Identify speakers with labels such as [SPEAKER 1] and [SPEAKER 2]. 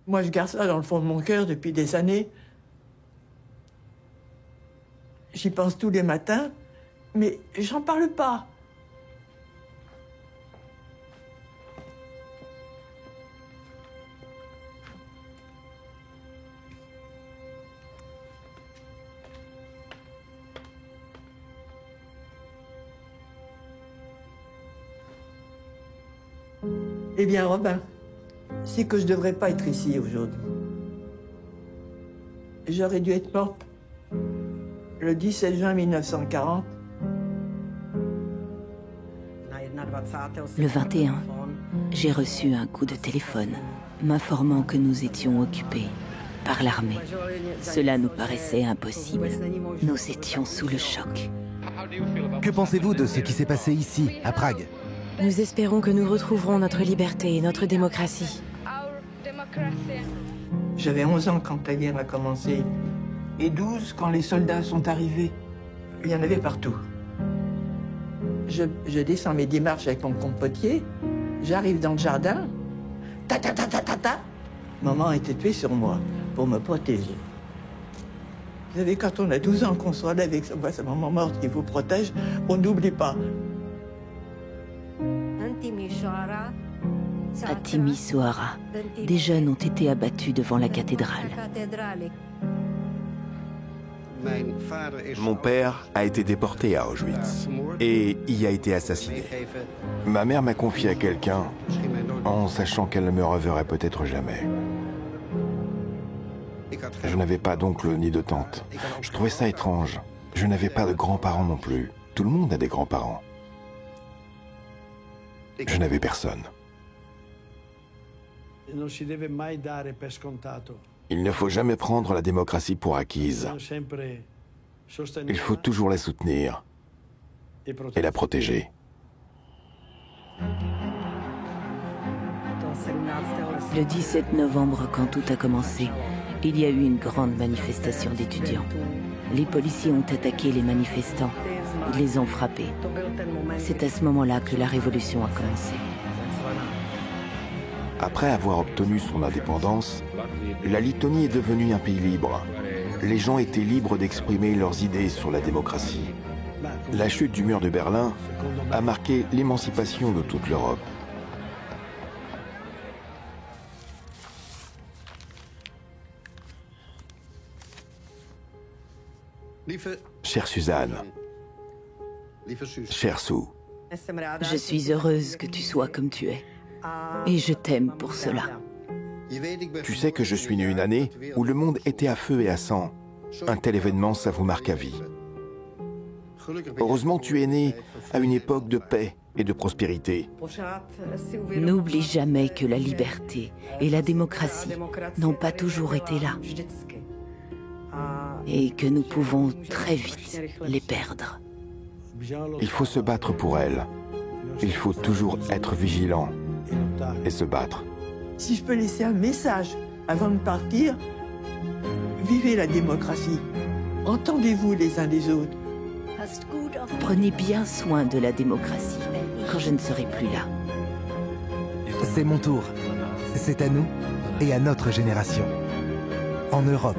[SPEAKER 1] Moi, je garde ça dans le fond de mon cœur depuis des années. J'y pense tous les matins, mais j'en parle pas. Eh bien, Robin, c'est que je ne devrais pas être ici aujourd'hui. J'aurais dû être morte le 17 juin 1940.
[SPEAKER 2] Le 21, j'ai reçu un coup de téléphone m'informant que nous étions occupés par l'armée. Cela nous paraissait impossible. Nous étions sous le choc.
[SPEAKER 3] Que pensez-vous de ce qui s'est passé ici, à Prague?
[SPEAKER 4] Nous espérons que nous retrouverons notre liberté et notre démocratie.
[SPEAKER 1] J'avais 11 ans quand la guerre a commencé et 12 quand les soldats sont arrivés. Il y en avait partout. Je descends mes démarches avec mon compotier, j'arrive dans le jardin, ta ta ta ta ta ta. Maman a été tuée sur moi pour me protéger. Vous savez, quand on a 12 ans qu'on se relève et qu'on voit sa maman morte qui vous protège, on n'oublie pas.
[SPEAKER 2] À Timișoara, des jeunes ont été abattus devant la cathédrale.
[SPEAKER 5] Mon père a été déporté à Auschwitz et y a été assassiné. Ma mère m'a confié à quelqu'un en sachant qu'elle ne me reverrait peut-être jamais. Je n'avais pas d'oncle ni de tante. Je trouvais ça étrange. Je n'avais pas de grands-parents non plus. Tout le monde a des grands-parents. Je n'avais personne. Il ne faut jamais prendre la démocratie pour acquise. Il faut toujours la soutenir et la protéger.
[SPEAKER 2] Le 17 novembre, quand tout a commencé, il y a eu une grande manifestation d'étudiants. Les policiers ont attaqué les manifestants. Ils les ont frappés. C'est à ce moment-là que la révolution a commencé.
[SPEAKER 5] Après avoir obtenu son indépendance, la Lettonie est devenue un pays libre. Les gens étaient libres d'exprimer leurs idées sur la démocratie. La chute du mur de Berlin a marqué l'émancipation de toute l'Europe. Chère Suzanne, chère Sue,
[SPEAKER 2] Je suis heureuse que tu sois comme tu es. Et je t'aime pour cela.
[SPEAKER 5] tu sais que je suis né une année où le monde était à feu et à sang. Un tel événement, ça vous marque à vie. Heureusement, tu es né à une époque de paix et de prospérité.
[SPEAKER 2] N'oublie jamais que la liberté et la démocratie n'ont pas toujours été là. Et que nous pouvons très vite les perdre.
[SPEAKER 5] Il faut se battre pour elles. Il faut toujours être vigilant et se battre.
[SPEAKER 1] Si je peux laisser un message avant de partir, vivez la démocratie. Entendez-vous les uns les autres.
[SPEAKER 2] Prenez bien soin de la démocratie quand je ne serai plus là.
[SPEAKER 3] C'est mon tour. C'est à nous et à notre génération. En Europe.